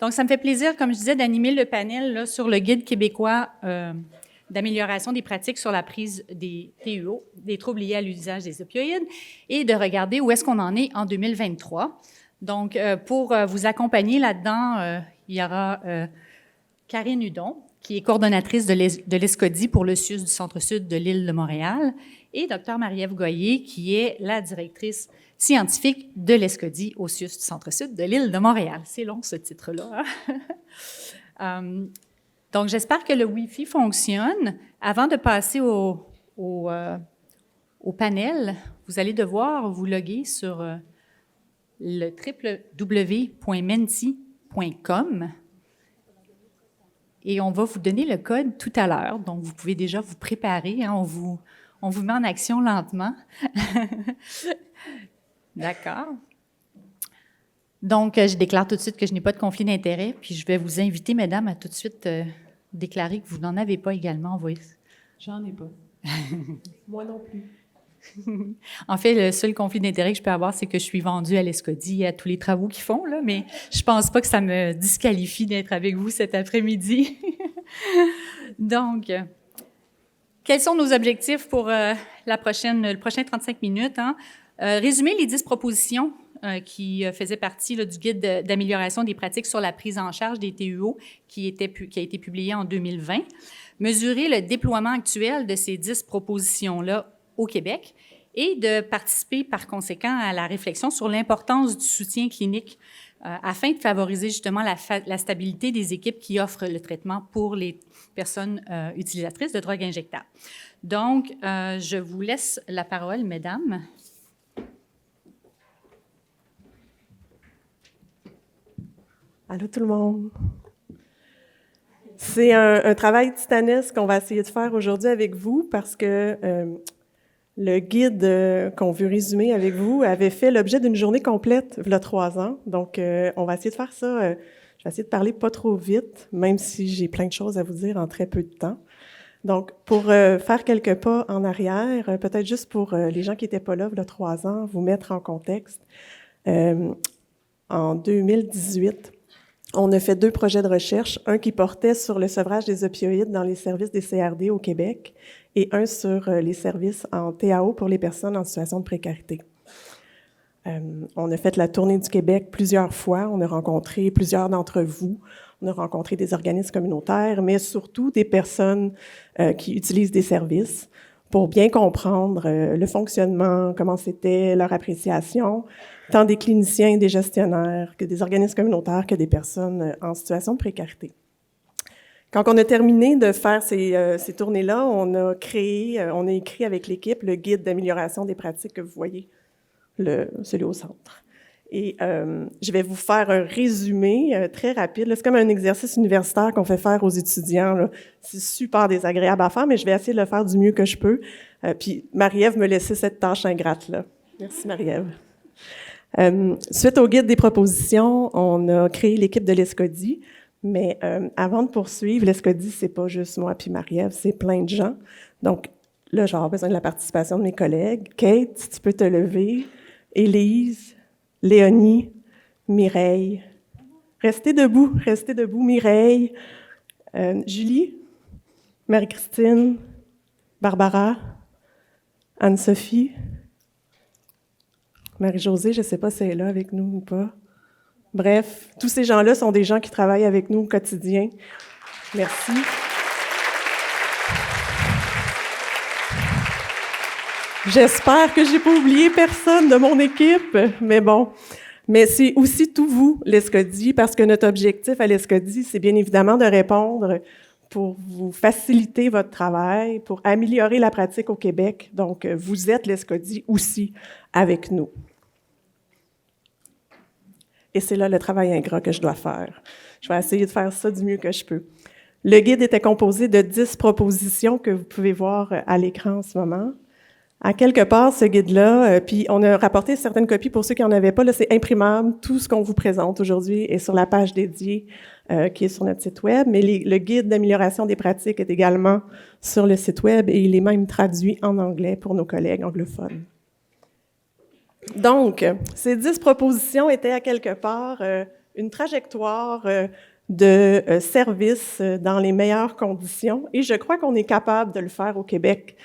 Donc, ça me fait plaisir, comme je disais, d'animer le panel là, sur le guide québécois d'amélioration des pratiques sur la prise des TUO, des troubles liés à l'usage des opioïdes, et de regarder où est-ce qu'on en est en 2023. Donc, pour vous accompagner là-dedans, il y aura Karine Hudon, qui est coordonnatrice de l'ESCODI pour le CIUS du Centre-Sud de l'île de Montréal, et Dr. Marie-Ève Goyer, qui est la directrice scientifique de l'ESCODI au CIUS du Centre-Sud de l'île de Montréal. C'est long, ce titre-là. Hein? Donc, j'espère que le Wi-Fi fonctionne. Avant de passer au panel, vous allez devoir vous loguer sur le www.menti.com et on va vous donner le code tout à l'heure. Donc, vous pouvez déjà vous préparer. Hein, on vous met en action lentement. D'accord. Donc, je déclare tout de suite que je n'ai pas de conflit d'intérêt, puis je vais vous inviter, mesdames, à tout de suite déclarer que vous n'en avez pas également. J'en ai pas. Moi non plus. En fait, le seul conflit d'intérêt que je peux avoir, c'est que je suis vendue à l'ESCODI à tous les travaux qu'ils font, là, mais je pense pas que ça me disqualifie d'être avec vous cet après-midi. Donc, quels sont nos objectifs pour le prochain 35 minutes? Hein? Résumer les 10 propositions qui faisaient partie là, du guide d'amélioration des pratiques sur la prise en charge des TUO qui a été publié en 2020. Mesurer le déploiement actuel de ces 10 propositions-là au Québec et de participer par conséquent à la réflexion sur l'importance du soutien clinique afin de favoriser justement la stabilité des équipes qui offrent le traitement pour les personnes utilisatrices de drogues injectables. Donc, je vous laisse la parole, mesdames. Allô tout le monde. C'est un travail titanesque qu'on va essayer de faire aujourd'hui avec vous parce que le guide qu'on veut résumer avec vous avait fait l'objet d'une journée complète il y a 3 ans. Donc, on va essayer de faire ça. Je vais essayer de parler pas trop vite, même si j'ai plein de choses à vous dire en très peu de temps. Donc, pour faire quelques pas en arrière, peut-être juste pour les gens qui n'étaient pas là il y a 3 ans, vous mettre en contexte. En 2018, on a fait 2 projets de recherche, un qui portait sur le sevrage des opioïdes dans les services des CRD au Québec et un sur les services en TAO pour les personnes en situation de précarité. On a fait la tournée du Québec plusieurs fois, on a rencontré plusieurs d'entre vous, on a rencontré des organismes communautaires, mais surtout des personnes qui utilisent des services pour bien comprendre le fonctionnement, comment c'était, leur appréciation, tant des cliniciens, des gestionnaires, que des organismes communautaires, que des personnes en situation de précarité. Quand on a terminé de faire ces tournées-là, on a écrit avec l'équipe le guide d'amélioration des pratiques que vous voyez, celui au centre. Et je vais vous faire un résumé très rapide. C'est comme un exercice universitaire qu'on fait faire aux étudiants. Là. C'est super désagréable à faire, mais je vais essayer de le faire du mieux que je peux. Puis Marie-Ève me laissait cette tâche ingrate-là. Merci Marie-Ève. Suite au guide des propositions, on a créé l'équipe de l'ESCODI. Mais avant de poursuivre, l'ESCODI, c'est pas juste moi puis Marie-Ève, c'est plein de gens. Donc là, j'aurai besoin de la participation de mes collègues. Kate, si tu peux te lever. Élise, Léonie, Mireille. Restez debout, Mireille. Julie, Marie-Christine, Barbara, Anne-Sophie, Marie-Josée, je ne sais pas si elle est là avec nous ou pas. Bref, tous ces gens-là sont des gens qui travaillent avec nous au quotidien. Merci. J'espère que j'ai pas oublié personne de mon équipe, mais bon. Mais c'est aussi tout vous, l'ESCODI, parce que notre objectif à l'ESCODI, c'est bien évidemment de répondre pour vous faciliter votre travail, pour améliorer la pratique au Québec. Donc, vous êtes l'ESCODI aussi avec nous. Et c'est là le travail ingrat que je dois faire. Je vais essayer de faire ça du mieux que je peux. Le guide était composé de 10 propositions que vous pouvez voir à l'écran en ce moment. À quelque part, ce guide-là, puis on a rapporté certaines copies pour ceux qui n'en avaient pas, là, c'est imprimable. Tout ce qu'on vous présente aujourd'hui est sur la page dédiée qui est sur notre site Web, mais le guide d'amélioration des pratiques est également sur le site Web et il est même traduit en anglais pour nos collègues anglophones. Donc, ces 10 propositions étaient à quelque part une trajectoire de services dans les meilleures conditions. Et je crois qu'on est capable de le faire au Québec,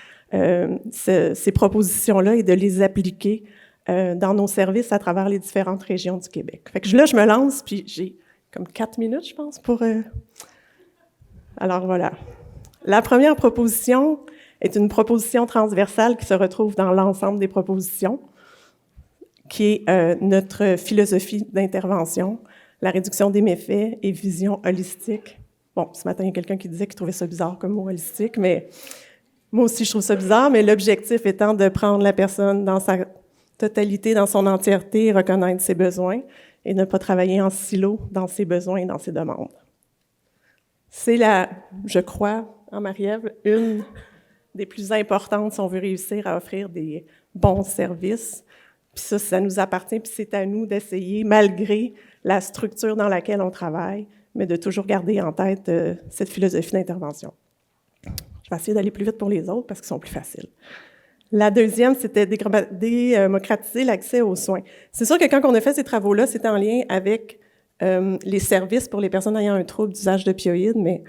ces propositions-là, et de les appliquer dans nos services à travers les différentes régions du Québec. Fait que là, je me lance, puis j'ai comme 4 minutes, je pense, pour... Alors voilà. La première proposition est une proposition transversale qui se retrouve dans l'ensemble des propositions, qui est notre philosophie d'intervention, la réduction des méfaits et vision holistique. Bon, ce matin, il y a quelqu'un qui disait qu'il trouvait ça bizarre comme mot holistique, mais moi aussi, je trouve ça bizarre, mais l'objectif étant de prendre la personne dans sa totalité, dans son entièreté, reconnaître ses besoins et ne pas travailler en silo dans ses besoins et dans ses demandes. C'est je crois, en Marie-Ève, une des plus importantes si on veut réussir à offrir des bons services. Puis ça nous appartient, puis c'est à nous d'essayer, malgré la structure dans laquelle on travaille, mais de toujours garder en tête cette philosophie d'intervention. Je vais essayer d'aller plus vite pour les autres parce qu'ils sont plus faciles. La deuxième, c'était démocratiser l'accès aux soins. C'est sûr que quand on a fait ces travaux-là, c'était en lien avec les services pour les personnes ayant un trouble d'usage d'opioïdes, mais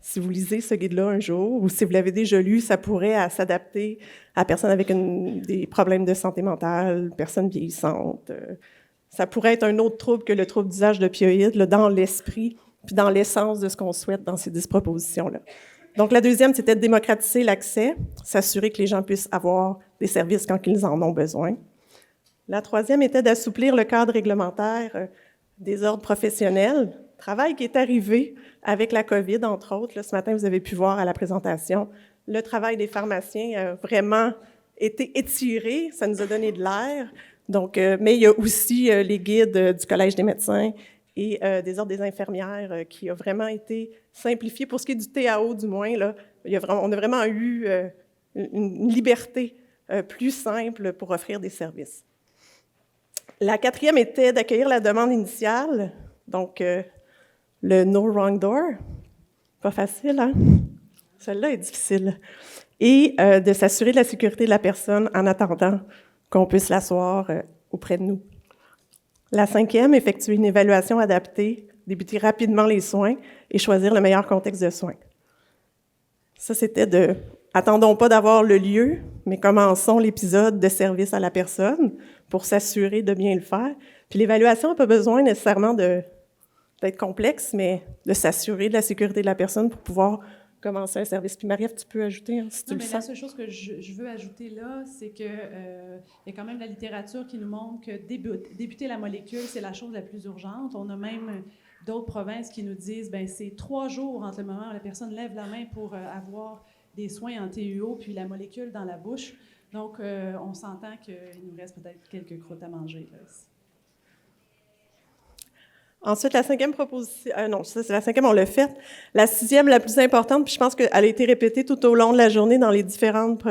si vous lisez ce guide-là un jour, ou si vous l'avez déjà lu, ça pourrait s'adapter à personnes avec des problèmes de santé mentale, personnes vieillissantes. Ça pourrait être un autre trouble que le trouble d'usage d'opioïdes, là, dans l'esprit, puis dans l'essence de ce qu'on souhaite dans ces 10 propositions-là. Donc, la deuxième, c'était de démocratiser l'accès, s'assurer que les gens puissent avoir des services quand ils en ont besoin. La troisième était d'assouplir le cadre réglementaire des ordres professionnels, travail qui est arrivé avec la COVID, entre autres. Là, ce matin, vous avez pu voir à la présentation, le travail des pharmaciens a vraiment été étiré, ça nous a donné de l'air. Donc, mais il y a aussi les guides du Collège des médecins et des ordres des infirmières qui a vraiment été simplifié. Pour ce qui est du TAO, du moins, là, on a vraiment eu une liberté plus simple pour offrir des services. La quatrième était d'accueillir la demande initiale, donc le « no wrong door ». Pas facile, hein? Celle-là est difficile. Et de s'assurer de la sécurité de la personne en attendant qu'on puisse l'asseoir auprès de nous. La cinquième, effectuer une évaluation adaptée, débuter rapidement les soins et choisir le meilleur contexte de soins. Ça, c'était attendons pas d'avoir le lieu, mais commençons l'épisode de service à la personne pour s'assurer de bien le faire. Puis l'évaluation n'a pas besoin nécessairement d'être complexe, mais de s'assurer de la sécurité de la personne pour pouvoir commencer un service. Puis Marie-Ève, tu peux ajouter, hein, si tu le sens. La seule chose que je veux ajouter là, c'est que y a quand même la littérature qui nous montre que débuter la molécule, c'est la chose la plus urgente. On a même d'autres provinces qui nous disent, ben c'est 3 jours entre le moment où la personne lève la main pour avoir des soins en TUO, puis la molécule dans la bouche. Donc, on s'entend qu'il nous reste peut-être quelques croûtes à manger là, ici. Ensuite, la cinquième proposition, non, ça c'est la cinquième, on l'a faite. La sixième, la plus importante, puis je pense qu'elle a été répétée tout au long de la journée dans les différentes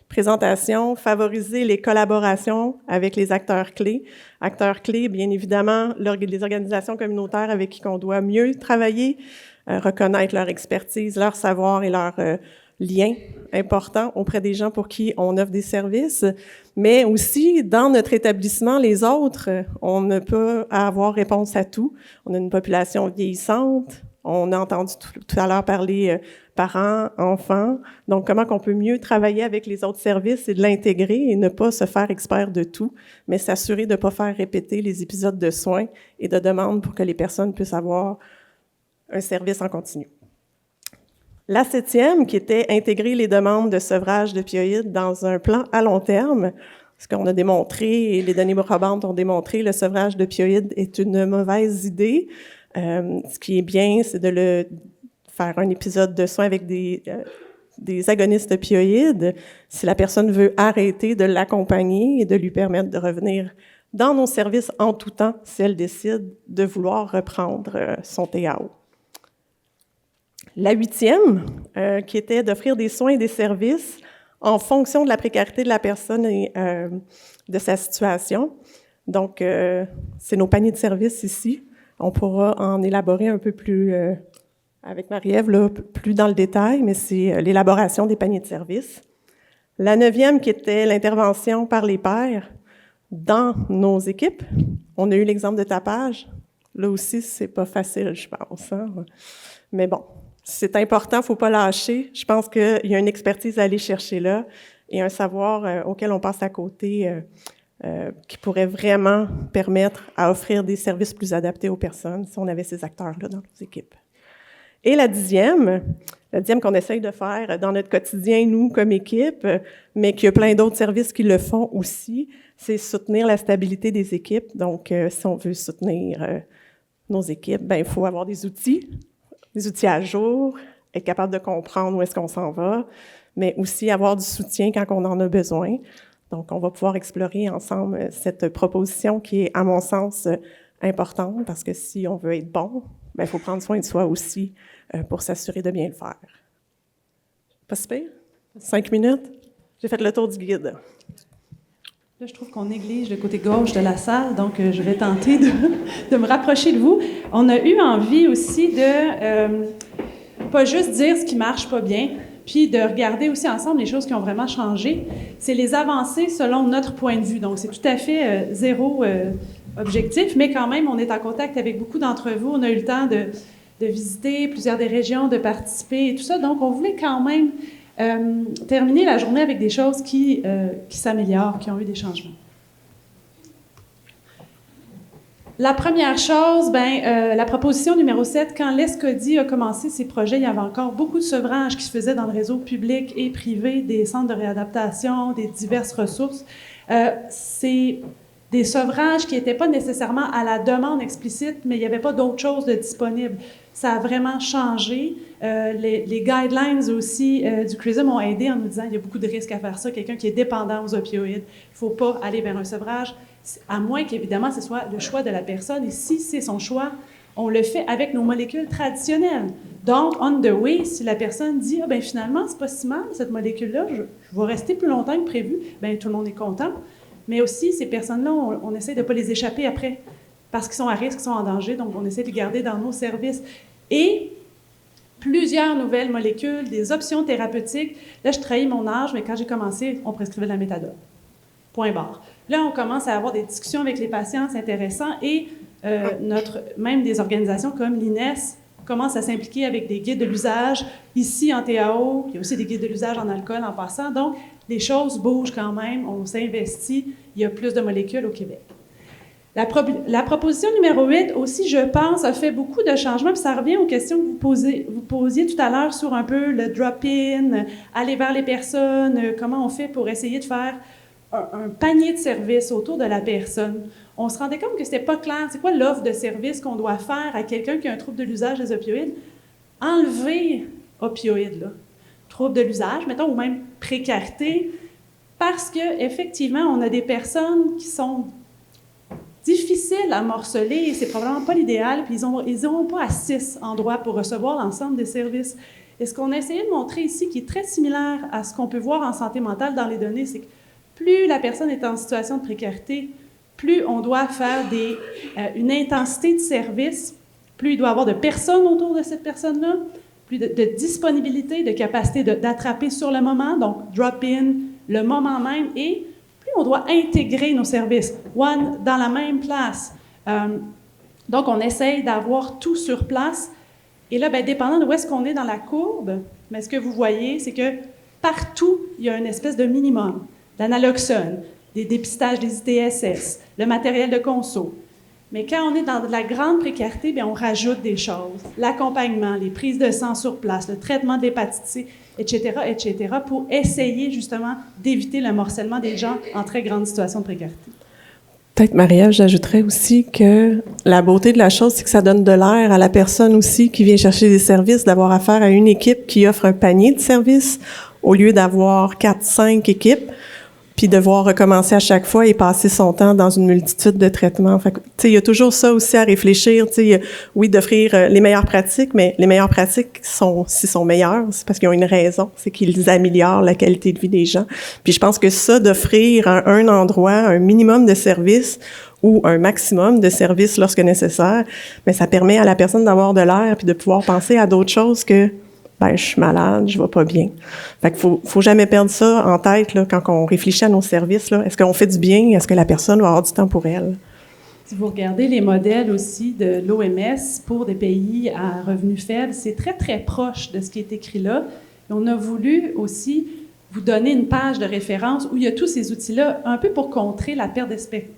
présentations, favoriser les collaborations avec les acteurs clés. Acteurs clés, bien évidemment, les organisations communautaires avec qui on doit mieux travailler, reconnaître leur expertise, leur savoir et leur lien important auprès des gens pour qui on offre des services, mais aussi dans notre établissement, les autres, on ne peut avoir réponse à tout. On a une population vieillissante, on a entendu tout à l'heure parler parents, enfants, donc comment qu'on peut mieux travailler avec les autres services et de l'intégrer et ne pas se faire expert de tout, mais s'assurer de ne pas faire répéter les épisodes de soins et de demandes pour que les personnes puissent avoir un service en continu. La septième, qui était intégrer les demandes de sevrage d'opioïdes dans un plan à long terme, ce qu'on a démontré, et les données probantes ont démontré, le sevrage d'opioïdes est une mauvaise idée. Ce qui est bien, c'est de faire un épisode de soins avec des agonistes opioïdes. Si la personne veut arrêter, de l'accompagner et de lui permettre de revenir dans nos services en tout temps si elle décide de vouloir reprendre son TAO. La huitième, qui était d'offrir des soins et des services en fonction de la précarité de la personne et de sa situation. Donc, c'est nos paniers de services ici. On pourra en élaborer un peu plus avec Marie-Ève, là, plus dans le détail, mais c'est l'élaboration des paniers de services. La neuvième, qui était l'intervention par les pairs. dans nos équipes. On a eu l'exemple de tapage. Là aussi, c'est pas facile, je pense. Hein? Mais bon, c'est important, il ne faut pas lâcher. Je pense qu'il y a une expertise à aller chercher là et un savoir auquel on passe à côté qui pourrait vraiment permettre à offrir des services plus adaptés aux personnes si on avait ces acteurs-là dans nos équipes. Et la dixième qu'on essaye de faire dans notre quotidien, nous, comme équipe, mais qu'il y a plein d'autres services qui le font aussi, c'est soutenir la stabilité des équipes. Donc, si on veut soutenir nos équipes, ben il faut avoir des outils à jour, être capable de comprendre où est-ce qu'on s'en va, mais aussi avoir du soutien quand on en a besoin. Donc, on va pouvoir explorer ensemble cette proposition qui est, à mon sens, importante, parce que si on veut être bon, ben il faut prendre soin de soi aussi pour s'assurer de bien le faire. Pas si pire? 5 minutes? J'ai fait le tour du guide. Là, je trouve qu'on néglige le côté gauche de la salle, donc je vais tenter de me rapprocher de vous. On a eu envie aussi de pas juste dire ce qui marche pas bien, puis de regarder aussi ensemble les choses qui ont vraiment changé. C'est les avancées selon notre point de vue. Donc, c'est tout à fait zéro objectif, mais quand même, on est en contact avec beaucoup d'entre vous. On a eu le temps de visiter plusieurs des régions, de participer et tout ça. Donc, on voulait quand même terminer la journée avec des choses qui s'améliorent, qui ont eu des changements. La première chose, la proposition numéro 7, quand l'ESCODI a commencé ses projets, il y avait encore beaucoup de sevrage qui se faisait dans le réseau public et privé, des centres de réadaptation, des diverses ressources. C'est des sevrages qui n'étaient pas nécessairement à la demande explicite, mais il n'y avait pas d'autre chose de disponible. Ça a vraiment changé. Les guidelines aussi du CRISM ont aidé en nous disant qu'il y a beaucoup de risques à faire ça. Quelqu'un qui est dépendant aux opioïdes, il ne faut pas aller vers un sevrage, à moins qu'évidemment ce soit le choix de la personne. Et si c'est son choix, on le fait avec nos molécules traditionnelles. Donc, on the way, si la personne dit « Ah, ben finalement, c'est pas si mal, cette molécule-là, je vais rester plus longtemps que prévu », bien, tout le monde est content. Mais aussi, ces personnes-là, on essaie de ne pas les échapper après, parce qu'ils sont à risque, ils sont en danger, donc on essaie de les garder dans nos services. Et plusieurs nouvelles molécules, des options thérapeutiques. Là, je trahis mon âge, mais quand j'ai commencé, on prescrivait de la méthadone. Point barre. Là, on commence à avoir des discussions avec les patients, c'est intéressant, et même des organisations comme l'INES commencent à s'impliquer avec des guides de l'usage. Ici, en TAO, il y a aussi des guides de l'usage en alcool en passant. Donc, les choses bougent quand même, on s'investit, il y a plus de molécules au Québec. La proposition numéro 8 aussi, je pense, a fait beaucoup de changements, puis ça revient aux questions que vous posiez tout à l'heure sur un peu le drop-in, aller vers les personnes, comment on fait pour essayer de faire un panier de services autour de la personne. On se rendait compte que c'était pas clair. C'est quoi l'offre de service qu'on doit faire à quelqu'un qui a un trouble de l'usage des opioïdes? Enlever opioïdes, là. Trouble de l'usage, mettons, ou même précarité, parce qu'effectivement, on a des personnes qui sont difficiles à morceler, et c'est probablement pas l'idéal, puis ils n'auront pas à 6 endroits pour recevoir l'ensemble des services. Et ce qu'on a essayé de montrer ici, qui est très similaire à ce qu'on peut voir en santé mentale dans les données, c'est que plus la personne est en situation de précarité, plus on doit faire une intensité de service, plus il doit y avoir de personnes autour de cette personne-là, plus de disponibilité, de capacité d'attraper sur le moment, donc drop-in, le moment même, et plus on doit intégrer nos services, dans la même place. Donc, on essaye d'avoir tout sur place. Et là, dépendant de où est-ce qu'on est dans la courbe, mais ce que vous voyez, c'est que partout, il y a une espèce de minimum. L'analoxone, des dépistages des ITSS, le matériel de conso. Mais quand on est dans de la grande précarité, bien, on rajoute des choses. L'accompagnement, les prises de sang sur place, le traitement de l'hépatite C, etc., pour essayer justement d'éviter le morcellement des gens en très grande situation de précarité. Peut-être, Marie-Ève, j'ajouterais aussi que la beauté de la chose, c'est que ça donne de l'air à la personne aussi qui vient chercher des services, d'avoir affaire à une équipe qui offre un panier de services au lieu d'avoir 4-5 équipes, puis devoir recommencer à chaque fois et passer son temps dans une multitude de traitements. Fait que, tu sais, il y a toujours ça aussi à réfléchir, tu sais, oui, d'offrir les meilleures pratiques, mais les meilleures pratiques s'ils sont meilleures, c'est parce qu'ils ont une raison, c'est qu'ils améliorent la qualité de vie des gens. Puis je pense que ça, d'offrir à un endroit un minimum de services ou un maximum de services lorsque nécessaire, mais ça permet à la personne d'avoir de l'air puis de pouvoir penser à d'autres choses que ben, je suis malade, je vais pas bien. Fait qu'il faut jamais perdre ça en tête, là, quand on réfléchit à nos services, là. Est-ce qu'on fait du bien? Est-ce que la personne va avoir du temps pour elle? Si vous regardez les modèles aussi de l'OMS pour des pays à revenus faibles, c'est très, très proche de ce qui est écrit là. Et on a voulu aussi vous donner une page de référence où il y a tous ces outils-là, un peu pour contrer la perte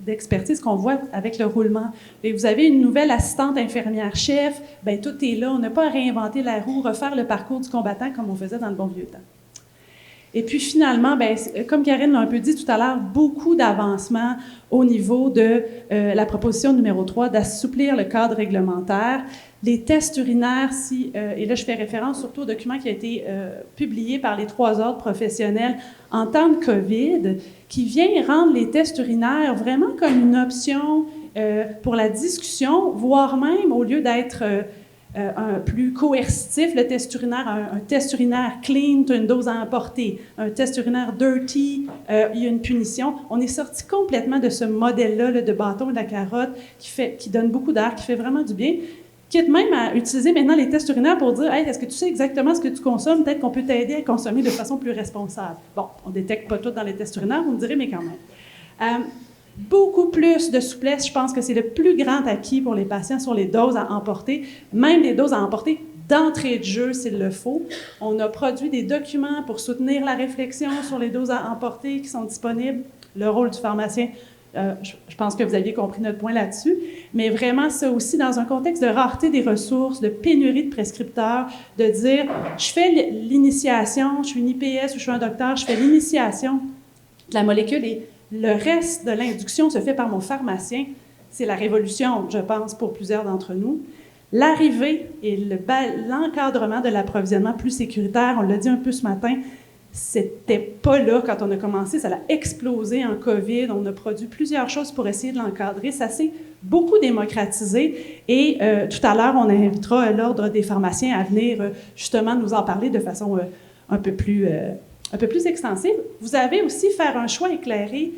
d'expertise qu'on voit avec le roulement. Et vous avez une nouvelle assistante infirmière-chef, bien, tout est là. On n'a pas à réinventer la roue, refaire le parcours du combattant comme on faisait dans le bon vieux temps. Et puis finalement, bien, comme Karine l'a un peu dit tout à l'heure, beaucoup d'avancements au niveau de la proposition numéro 3 d'assouplir le cadre réglementaire. Les tests urinaires, et là je fais référence surtout au document qui a été publié par les 3 ordres professionnels en temps de COVID, qui vient rendre les tests urinaires vraiment comme une option pour la discussion, voire même au lieu d'être un plus coercitif, le test urinaire, un test urinaire clean, tu as une dose à emporter. Un test urinaire dirty, il y a une punition. On est sorti complètement de ce modèle-là là, de bâton et de la carotte qui donne beaucoup d'air, qui fait vraiment du bien. Quitte même à utiliser maintenant les tests urinaires pour dire « Hey, est-ce que tu sais exactement ce que tu consommes? Peut-être qu'on peut t'aider à consommer de façon plus responsable. » Bon, on ne détecte pas tout dans les tests urinaires, vous me direz, mais quand même. Beaucoup plus de souplesse, je pense que c'est le plus grand acquis pour les patients sur les doses à emporter, même les doses à emporter d'entrée de jeu s'il le faut. On a produit des documents pour soutenir la réflexion sur les doses à emporter qui sont disponibles. Le rôle du pharmacien, je pense que vous aviez compris notre point là-dessus, mais vraiment ça aussi dans un contexte de rareté des ressources, de pénurie de prescripteurs, de dire je fais l'initiation, je suis une IPS ou je suis un docteur, je fais l'initiation de la molécule et le reste de l'induction se fait par mon pharmacien. C'est la révolution, je pense, pour plusieurs d'entre nous. L'arrivée et l'encadrement de l'approvisionnement plus sécuritaire, on l'a dit un peu ce matin, c'était pas là quand on a commencé, ça a explosé en COVID. On a produit plusieurs choses pour essayer de l'encadrer. Ça s'est beaucoup démocratisé et tout à l'heure, on invitera l'Ordre des pharmaciens à venir justement nous en parler de façon un peu plus extensive. Vous avez aussi faire un choix éclairé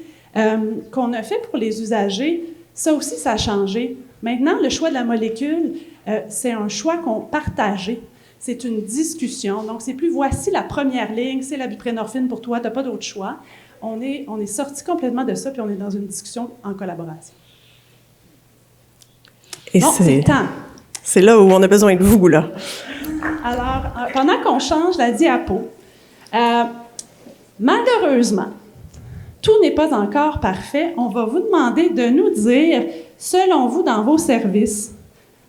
qu'on a fait pour les usagers. Ça aussi, ça a changé. Maintenant, le choix de la molécule, c'est un choix qu'on partageait. C'est une discussion. Donc, c'est plus voici la première ligne, c'est la buprenorphine pour toi, tu n'as pas d'autre choix. On est sorti complètement de ça, puis on est dans une discussion en collaboration. Et bon, c'est le temps. C'est là où on a besoin de vous, là. Alors, pendant qu'on change la diapo, malheureusement, tout n'est pas encore parfait. On va vous demander de nous dire, selon vous, dans vos services,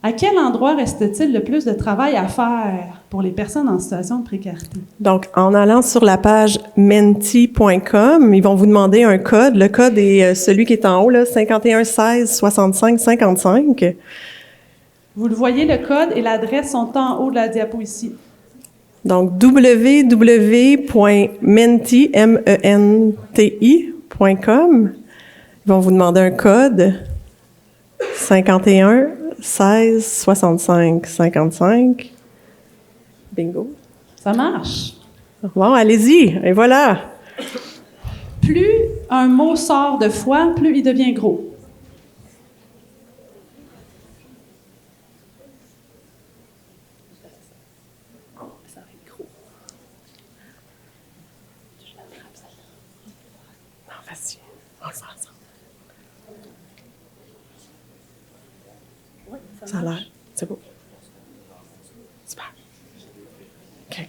à quel endroit reste-t-il le plus de travail à faire pour les personnes en situation de précarité? Donc, en allant sur la page menti.com, ils vont vous demander un code. Le code est celui qui est en haut, là, 51 16 65 55. Vous le voyez, le code et l'adresse sont en haut de la diapo ici. Donc, www.menti.com. Ils vont vous demander un code 51 16 65 55. Bingo. Ça marche. Bon, allez-y. Et voilà. Plus un mot sort de foi, plus il devient gros. Ça a l'air. C'est beau. Super. OK.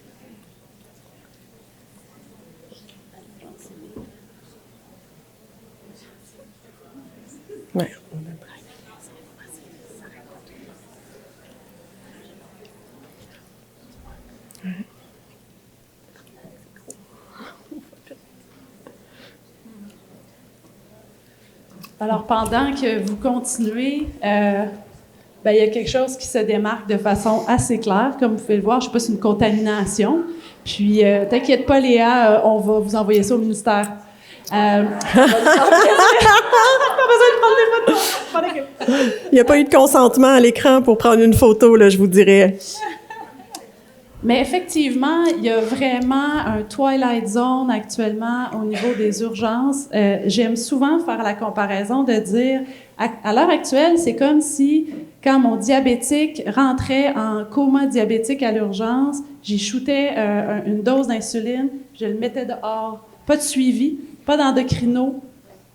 Ouais. Alors, pendant que vous continuez, il y a quelque chose qui se démarque de façon assez claire. Comme vous pouvez le voir, je ne sais pas si c'est une contamination. Puis, t'inquiète pas, Léa, on va vous envoyer ça au ministère. Pas besoin de prendre des photos. Il n'y a pas eu de consentement à l'écran pour prendre une photo, là, je vous dirais. Mais effectivement, il y a vraiment un twilight zone actuellement au niveau des urgences. J'aime souvent faire la comparaison de dire, à l'heure actuelle, c'est comme si quand mon diabétique rentrait en coma diabétique à l'urgence, j'y shootais une dose d'insuline, je le mettais dehors. Pas de suivi, pas d'endocrino,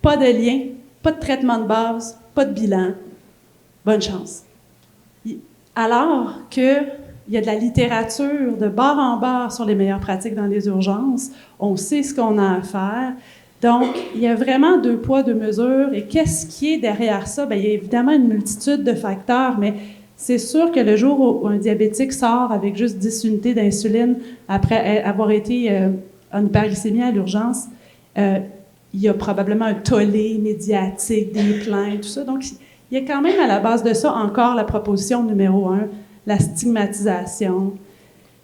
pas de lien, pas de traitement de base, pas de bilan. Bonne chance. Alors que il y a de la littérature de bord en bord sur les meilleures pratiques dans les urgences. On sait ce qu'on a à faire. Donc, il y a vraiment 2 poids, 2 mesures. Et qu'est-ce qui est derrière ça? Bien, il y a évidemment une multitude de facteurs, mais c'est sûr que le jour où un diabétique sort avec juste 10 unités d'insuline après avoir été en hyperglycémie à l'urgence, il y a probablement un tollé médiatique, des plaintes, tout ça. Donc, il y a quand même à la base de ça encore la proposition numéro 1, la stigmatisation,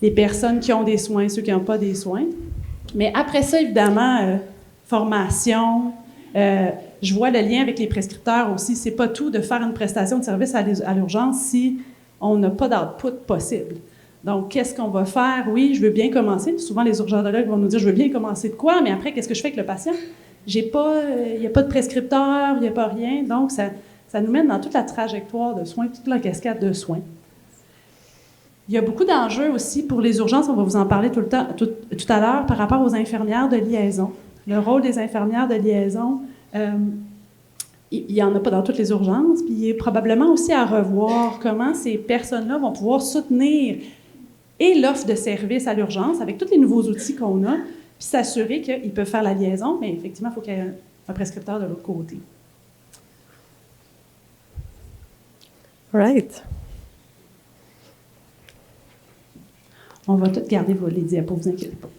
les personnes qui ont des soins, ceux qui n'ont pas des soins. Mais après ça, évidemment, formation, je vois le lien avec les prescripteurs aussi. C'est pas tout de faire une prestation de service à l'urgence si on n'a pas d'output possible. Donc, qu'est-ce qu'on va faire? Oui, je veux bien commencer. Souvent, les urgentologues vont nous dire, je veux bien commencer de quoi, mais après, qu'est-ce que je fais avec le patient? Il n'y a pas de prescripteur, il n'y a pas rien. Donc, ça nous mène dans toute la trajectoire de soins, toute la cascade de soins. Il y a beaucoup d'enjeux aussi pour les urgences, on va vous en parler tout à l'heure, par rapport aux infirmières de liaison. Le rôle des infirmières de liaison, il n'y en a pas dans toutes les urgences, puis il est probablement aussi à revoir comment ces personnes-là vont pouvoir soutenir et l'offre de services à l'urgence avec tous les nouveaux outils qu'on a, puis s'assurer qu'ils peuvent faire la liaison, mais effectivement, il faut qu'il y ait un prescripteur de l'autre côté. Right. On va tout garder les diapos, vous inquiétez pas.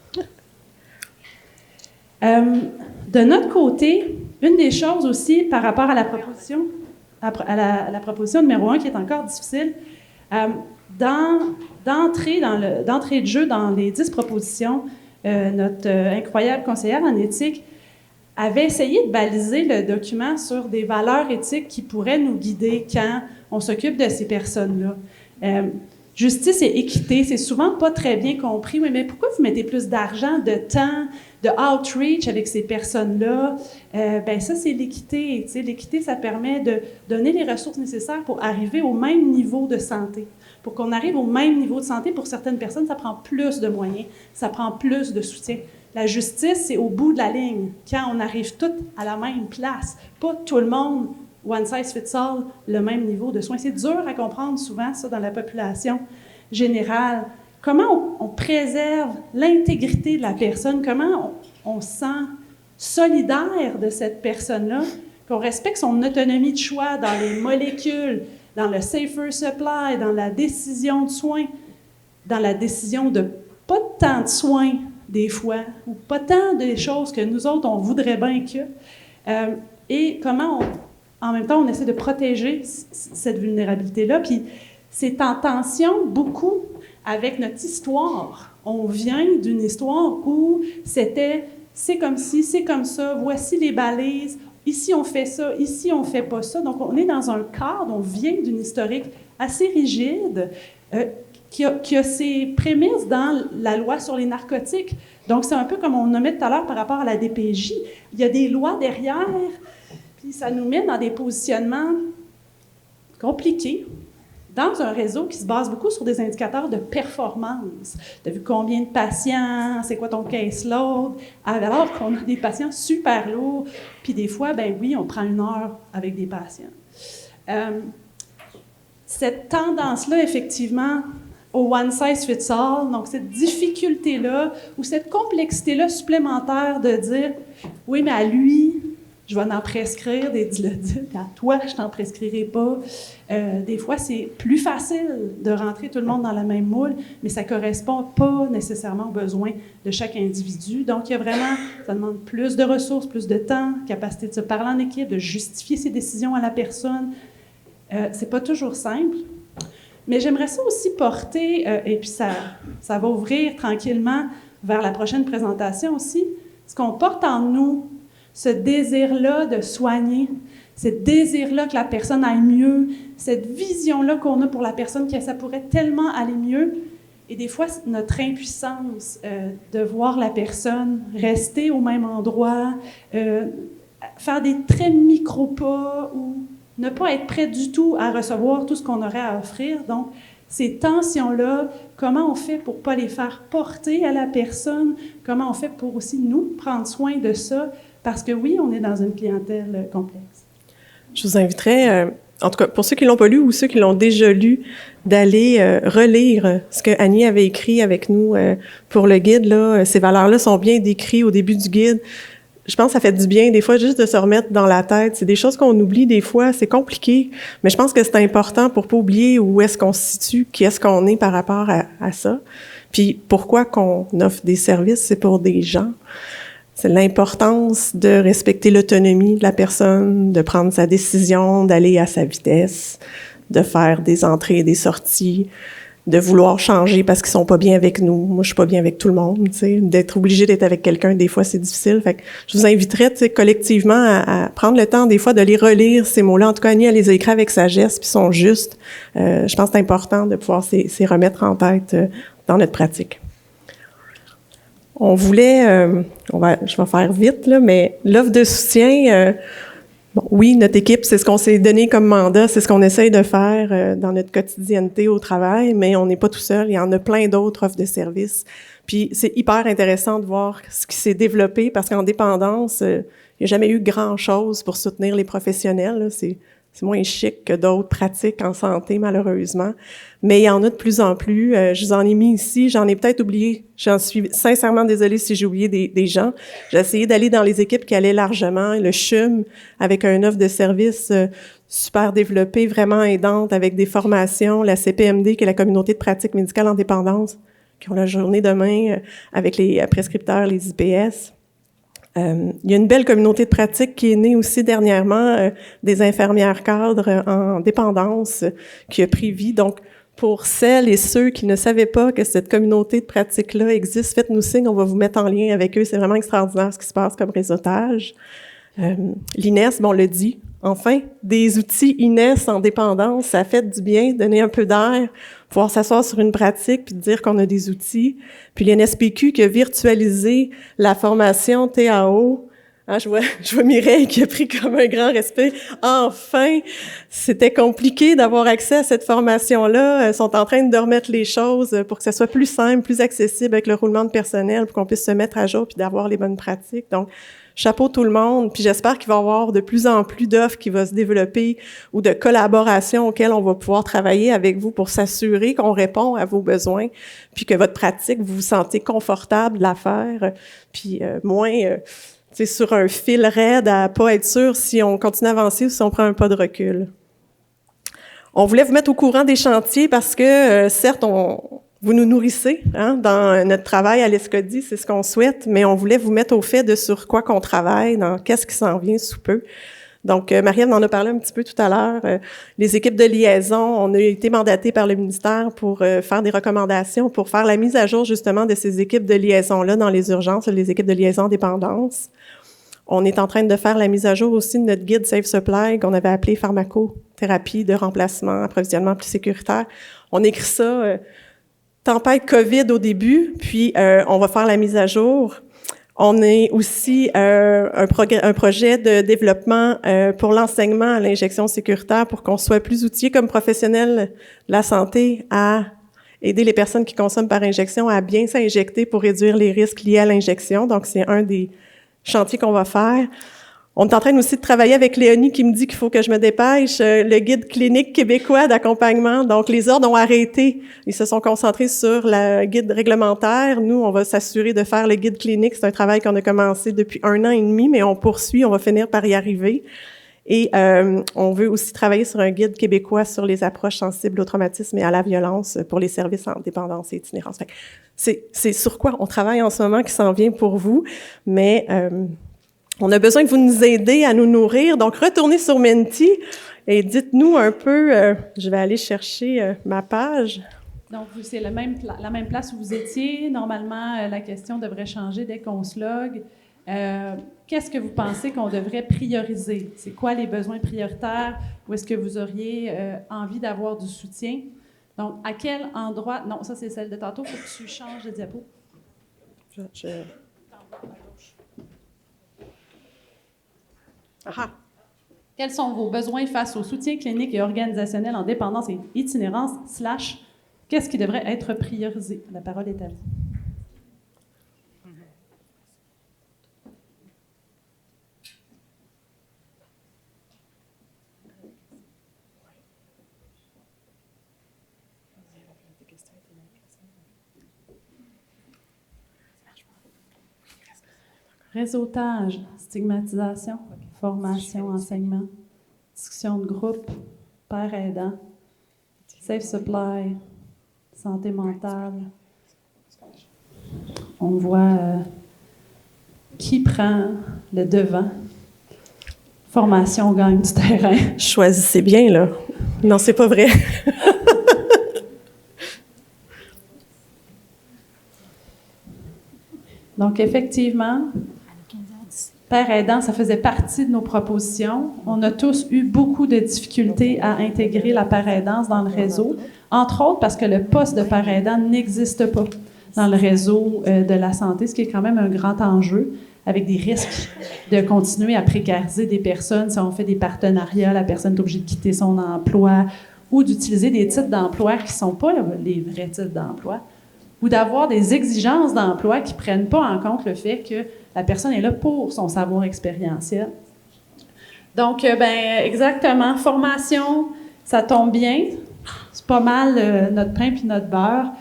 De notre côté, une des choses aussi par rapport à la proposition, à la proposition numéro 1 qui est encore difficile, d'entrée de jeu dans les 10 propositions, notre incroyable conseillère en éthique avait essayé de baliser le document sur des valeurs éthiques qui pourraient nous guider quand on s'occupe de ces personnes-là. Justice et équité, c'est souvent pas très bien compris. Oui, mais pourquoi vous mettez plus d'argent, de temps, de outreach avec ces personnes-là? Ben ça, c'est l'équité. Tu sais, l'équité, ça permet de donner les ressources nécessaires pour arriver au même niveau de santé. Pour qu'on arrive au même niveau de santé, pour certaines personnes, ça prend plus de moyens, ça prend plus de soutien. La justice, c'est au bout de la ligne, quand on arrive tous à la même place. Pas tout le monde, one size fits all, le même niveau de soins. C'est dur à comprendre souvent, ça, dans la population générale. Comment on préserve l'intégrité de la personne? Comment on se sent solidaire de cette personne-là? Qu'on respecte son autonomie de choix dans les molécules, dans le safer supply, dans la décision de soins, dans la décision de pas tant de soins, des fois, ou pas tant de choses que nous autres, on voudrait bien que. Et comment en même temps, on essaie de protéger cette vulnérabilité-là. Puis c'est en tension beaucoup avec notre histoire. On vient d'une histoire où c'était « c'est comme ci, c'est comme ça, voici les balises, ici on fait ça, ici on fait pas ça ». Donc on est dans un cadre, on vient d'une historique assez rigide qui a ses prémices dans la loi sur les narcotiques. Donc c'est un peu comme on nommait tout à l'heure par rapport à la DPJ. Il y a des lois derrière. Puis ça nous met dans des positionnements compliqués dans un réseau qui se base beaucoup sur des indicateurs de performance. Tu as vu combien de patients, c'est quoi ton caseload, alors qu'on a des patients super lourds. Puis des fois, ben oui, on prend 1 heure avec des patients. Cette tendance-là, effectivement, au one size fits all, donc cette difficulté-là ou cette complexité-là supplémentaire de dire « oui, mais à lui, je vais en prescrire des dilodites, à toi, je t'en prescrirai pas. » Des fois, c'est plus facile de rentrer tout le monde dans la même moule, mais ça ne correspond pas nécessairement aux besoins de chaque individu. Donc, il y a vraiment, ça demande plus de ressources, plus de temps, capacité de se parler en équipe, de justifier ses décisions à la personne. C'est pas toujours simple. Mais j'aimerais ça aussi porter, et puis ça va ouvrir tranquillement vers la prochaine présentation aussi, ce qu'on porte en nous, ce désir-là de soigner, ce désir-là que la personne aille mieux, cette vision-là qu'on a pour la personne que ça pourrait tellement aller mieux, Et des fois, notre impuissance de voir la personne rester au même endroit, faire des très micro-pas ou ne pas être prêt du tout à recevoir tout ce qu'on aurait à offrir. Donc, ces tensions-là, comment on fait pour ne pas les faire porter à la personne? Comment on fait pour aussi nous prendre soin de ça? Parce que oui, on est dans une clientèle complexe. Je vous inviterais, en tout cas pour ceux qui l'ont pas lu ou ceux qui l'ont déjà lu, d'aller relire ce que Annie avait écrit avec nous pour le guide. Là, ces valeurs-là sont bien décrites au début du guide. Je pense que ça fait du bien, des fois, juste de se remettre dans la tête. C'est des choses qu'on oublie des fois, c'est compliqué, mais je pense que c'est important pour pas oublier où est-ce qu'on se situe, qui est-ce qu'on est par rapport à ça. Puis pourquoi qu'on offre des services, c'est pour des gens. C'est l'importance de respecter l'autonomie de la personne, de prendre sa décision, d'aller à sa vitesse, de faire des entrées et des sorties, de vouloir changer parce qu'ils sont pas bien avec nous. Moi, je suis pas bien avec tout le monde, tu sais. D'être obligé d'être avec quelqu'un, des fois, c'est difficile. Fait que je vous inviterais, tu sais, collectivement à prendre le temps, des fois, de les relire, ces mots-là. En tout cas, Annie, elle les a écrits avec sagesse, puis sont justes. Je pense que c'est important de pouvoir s'y remettre en tête dans notre pratique. On voulait, je vais faire vite, là, mais l'offre de soutien, bon, oui, notre équipe, c'est ce qu'on s'est donné comme mandat, c'est ce qu'on essaye de faire dans notre quotidienneté au travail, mais on n'est pas tout seul, il y en a plein d'autres offres de services. Puis c'est hyper intéressant de voir ce qui s'est développé, parce qu'en dépendance, il n'y a jamais eu grand-chose pour soutenir les professionnels, là. C'est moins chic que d'autres pratiques en santé, malheureusement. Mais il y en a de plus en plus. Je vous en ai mis ici. J'en ai peut-être oublié. J'en suis sincèrement désolée si j'ai oublié des gens. J'ai essayé d'aller dans les équipes qui allaient largement. Le CHUM, avec une offre de services super développée, vraiment aidante, avec des formations. La CPMD, qui est la communauté de pratique médicale en dépendance, qui ont la journée demain avec les prescripteurs, les IPS. Il y a une belle communauté de pratique qui est née aussi dernièrement, des infirmières cadres en dépendance, qui a pris vie. Donc, pour celles et ceux qui ne savaient pas que cette communauté de pratique-là existe, faites-nous signe, on va vous mettre en lien avec eux. C'est vraiment extraordinaire ce qui se passe comme réseautage. L'INES, bon, on le dit, enfin, des outils INES en dépendance, ça fait du bien, donner un peu d'air, pouvoir s'asseoir sur une pratique puis dire qu'on a des outils. Puis l'INSPQ qui a virtualisé la formation TAO. Hein, je vois Mireille qui a pris comme un grand respect. Enfin, c'était compliqué d'avoir accès à cette formation-là. Ils sont en train de remettre les choses pour que ça soit plus simple, plus accessible avec le roulement de personnel, pour qu'on puisse se mettre à jour puis d'avoir les bonnes pratiques. Donc, chapeau tout le monde, puis j'espère qu'il va y avoir de plus en plus d'offres qui vont se développer ou de collaborations auxquelles on va pouvoir travailler avec vous pour s'assurer qu'on répond à vos besoins, puis que votre pratique, vous vous sentez confortable de la faire, puis moins sur un fil raide à pas être sûr si on continue à avancer ou si on prend un pas de recul. On voulait vous mettre au courant des chantiers parce que, certes, vous nous nourrissez dans notre travail à l'ESCODI, c'est ce qu'on souhaite, mais on voulait vous mettre au fait de sur quoi qu'on travaille, dans qu'est-ce qui s'en vient sous peu. Donc, Marie-Ève en a parlé un petit peu tout à l'heure. Les équipes de liaison, on a été mandatés par le ministère pour faire des recommandations, pour faire la mise à jour justement de ces équipes de liaison-là dans les urgences, les équipes de liaison dépendance. On est en train de faire la mise à jour aussi de notre guide Safe Supply qu'on avait appelé pharmacothérapie de remplacement, approvisionnement plus sécuritaire. On écrit ça tempête COVID au début, puis on va faire la mise à jour. On est aussi un projet de développement pour l'enseignement à l'injection sécuritaire pour qu'on soit plus outillés comme professionnels de la santé à aider les personnes qui consomment par injection à bien s'injecter pour réduire les risques liés à l'injection. Donc, c'est un des chantiers qu'on va faire. On est en train aussi de travailler avec Léonie qui me dit qu'il faut que je me dépêche, le guide clinique québécois d'accompagnement. Donc, les ordres ont arrêté. Ils se sont concentrés sur le guide réglementaire. Nous, on va s'assurer de faire le guide clinique. C'est un travail qu'on a commencé depuis 1 an et demi, mais on poursuit, on va finir par y arriver. Et on veut aussi travailler sur un guide québécois sur les approches sensibles au traumatisme et à la violence pour les services en dépendance et itinérance. C'est sur quoi on travaille en ce moment qui s'en vient pour vous, mais on a besoin que vous nous aidiez à nous nourrir. Donc, retournez sur Menti et dites-nous un peu, je vais aller chercher ma page. Donc, c'est la même place où vous étiez. Normalement, la question devrait changer dès qu'on se logue. Qu'est-ce que vous pensez qu'on devrait prioriser? C'est quoi les besoins prioritaires? Où est-ce que vous auriez envie d'avoir du soutien? Donc, à quel endroit... Non, ça, c'est celle de tantôt. Il faut que tu changes de diapo. Ah! Quels sont vos besoins face au soutien clinique et organisationnel en dépendance et itinérance / qu'est-ce qui devrait être priorisé? La parole est à vous. Réseautage, stigmatisation, formation, enseignement, discussion de groupe, père aidant, safe supply, santé mentale. On voit qui prend le devant. Formation gagne du terrain. Choisissez bien, là. Non, c'est pas vrai. Donc, effectivement, père aidant, ça faisait partie de nos propositions. On a tous eu beaucoup de difficultés à intégrer la père aidance dans le réseau, entre autres parce que le poste de père aidant n'existe pas dans le réseau de la santé, ce qui est quand même un grand enjeu, avec des risques de continuer à précariser des personnes. Si on fait des partenariats, la personne est obligée de quitter son emploi ou d'utiliser des titres d'emploi qui ne sont pas les vrais titres d'emploi, ou d'avoir des exigences d'emploi qui ne prennent pas en compte le fait que la personne est là pour son savoir expérientiel. Donc, exactement, formation, ça tombe bien. C'est pas mal notre pain puis notre beurre.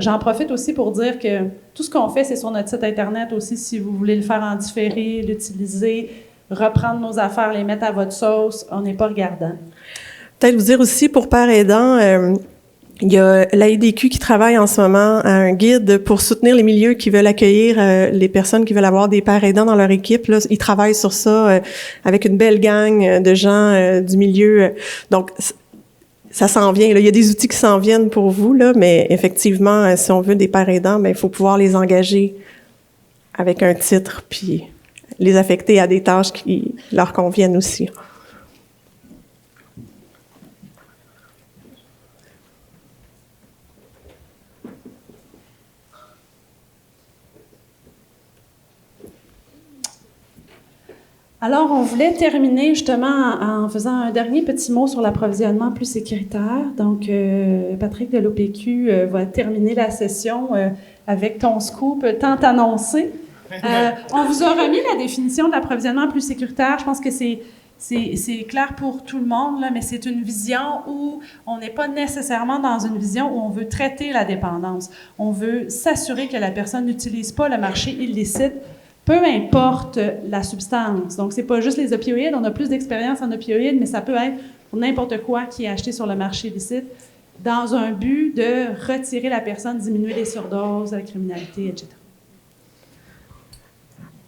J'en profite aussi pour dire que tout ce qu'on fait, c'est sur notre site Internet aussi, si vous voulez le faire en différé, l'utiliser, reprendre nos affaires, les mettre à votre sauce, on n'est pas regardant. Peut-être vous dire aussi, pour père aidant, il y a l'AIDQ qui travaille en ce moment à un guide pour soutenir les milieux qui veulent accueillir les personnes qui veulent avoir des pères aidants dans leur équipe. Là, ils travaillent sur ça avec une belle gang de gens du milieu. Donc, ça s'en vient. Là. Il y a des outils qui s'en viennent pour vous, là, mais effectivement, si on veut des pères aidants, il faut pouvoir les engager avec un titre puis les affecter à des tâches qui leur conviennent aussi. Alors, on voulait terminer justement en faisant un dernier petit mot sur l'approvisionnement plus sécuritaire. Donc, Patrick de l'OPQ va terminer la session avec ton scoop tant annoncé. On vous a remis la définition de l'approvisionnement plus sécuritaire. Je pense que c'est clair pour tout le monde, là, mais c'est une vision où on n'est pas nécessairement dans une vision où on veut traiter la dépendance. On veut s'assurer que la personne n'utilise pas le marché illicite, peu importe la substance. Donc, c'est pas juste les opioïdes. On a plus d'expérience en opioïdes, mais ça peut être pour n'importe quoi qui est acheté sur le marché illicite dans un but de retirer la personne, diminuer les surdoses, la criminalité, etc.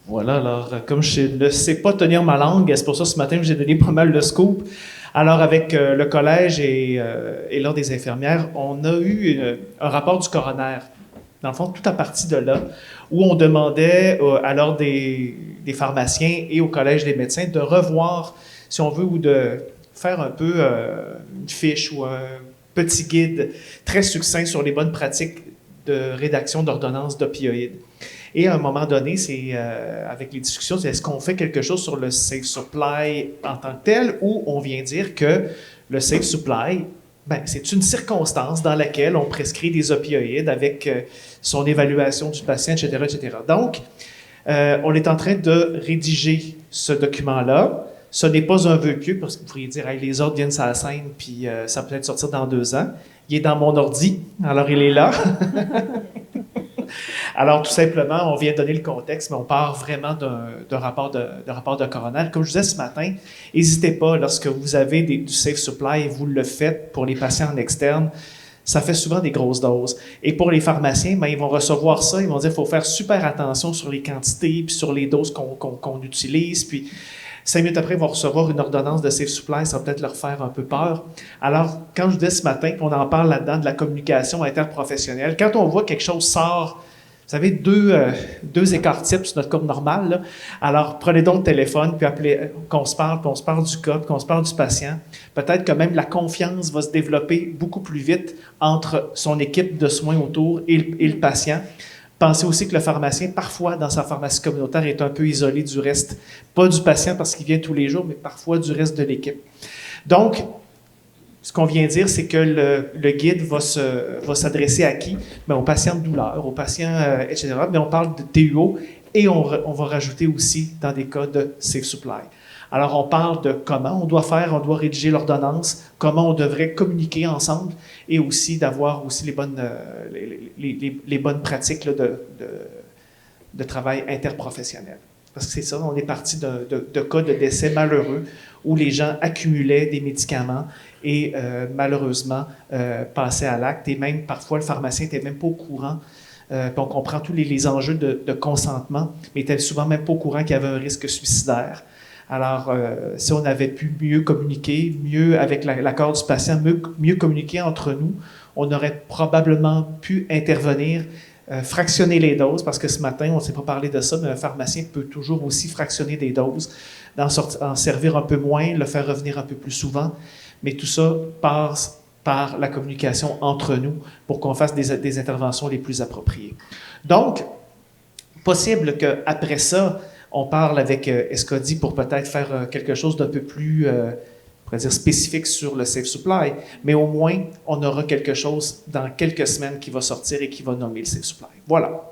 Voilà, alors, comme je ne sais pas tenir ma langue, c'est pour ça ce matin que j'ai donné pas mal de scoop. Alors, avec le collège et l'Ordre des infirmières, on a eu un rapport du coroner, dans le fond, tout à partir de là, où on demandait à l'Ordre des pharmaciens et au Collège des médecins de revoir, si on veut, ou de faire un peu une fiche ou un petit guide très succinct sur les bonnes pratiques de rédaction d'ordonnances d'opioïdes. Et à un moment donné, c'est avec les discussions, c'est est-ce qu'on fait quelque chose sur le safe supply en tant que tel, ou on vient dire que le safe supply, c'est une circonstance dans laquelle on prescrit des opioïdes avec son évaluation du patient, etc., etc. Donc, on est en train de rédiger ce document-là. Ce n'est pas un vœu pieux, parce que vous pourriez dire hey, les ordres viennent sur la scène, puis ça peut être sortir dans 2 ans. Il est dans mon ordi, alors il est là. Alors, tout simplement, on vient donner le contexte, mais on part vraiment d'un rapport de coroner. Comme je disais ce matin, n'hésitez pas, lorsque vous avez du safe supply et vous le faites pour les patients en externe, ça fait souvent des grosses doses. Et pour les pharmaciens, ils vont recevoir ça, ils vont dire qu'il faut faire super attention sur les quantités, puis sur les doses qu'on utilise, puis 5 minutes après, ils vont recevoir une ordonnance de safe supply, ça va peut-être leur faire un peu peur. Alors, quand je disais ce matin qu'on en parle là-dedans de la communication interprofessionnelle, quand on voit quelque chose sort Vous avez deux écarts types sur notre courbe normale, là. Alors, prenez donc le téléphone, puis appelez, qu'on se parle, puis on se parle du cas, puis qu'on se parle du patient. Peut-être que même la confiance va se développer beaucoup plus vite entre son équipe de soins autour et le patient. Pensez aussi que le pharmacien, parfois, dans sa pharmacie communautaire, est un peu isolé du reste. Pas du patient parce qu'il vient tous les jours, mais parfois du reste de l'équipe. Donc, ce qu'on vient dire, c'est que le guide va s'adresser à qui? Bien, aux patients de douleur, aux patients, etc. Mais on parle de TUO et on va rajouter aussi dans des cas de Safe Supply. Alors, on parle de comment on doit faire, on doit rédiger l'ordonnance, comment on devrait communiquer ensemble et aussi d'avoir aussi les bonnes pratiques là, de travail interprofessionnel. Parce que c'est ça, on est parti de cas de décès malheureux où les gens accumulaient des médicaments et malheureusement passaient à l'acte. Et même parfois, le pharmacien n'était même pas au courant. Puis on comprend tous les enjeux de consentement, mais était souvent même pas au courant qu'il y avait un risque suicidaire. Alors, si on avait pu mieux communiquer, mieux avec l'accord du patient, mieux communiquer entre nous, on aurait probablement pu intervenir, fractionner les doses, parce que ce matin, on ne s'est pas parlé de ça, mais un pharmacien peut toujours aussi fractionner des doses, en servir un peu moins, le faire revenir un peu plus souvent. Mais tout ça passe par la communication entre nous pour qu'on fasse des interventions les plus appropriées. Donc, possible qu'après ça, on parle avec Escodi pour peut-être faire quelque chose d'un peu plus on pourrait dire spécifique sur le Safe Supply, mais au moins, on aura quelque chose dans quelques semaines qui va sortir et qui va nommer le Safe Supply. Voilà.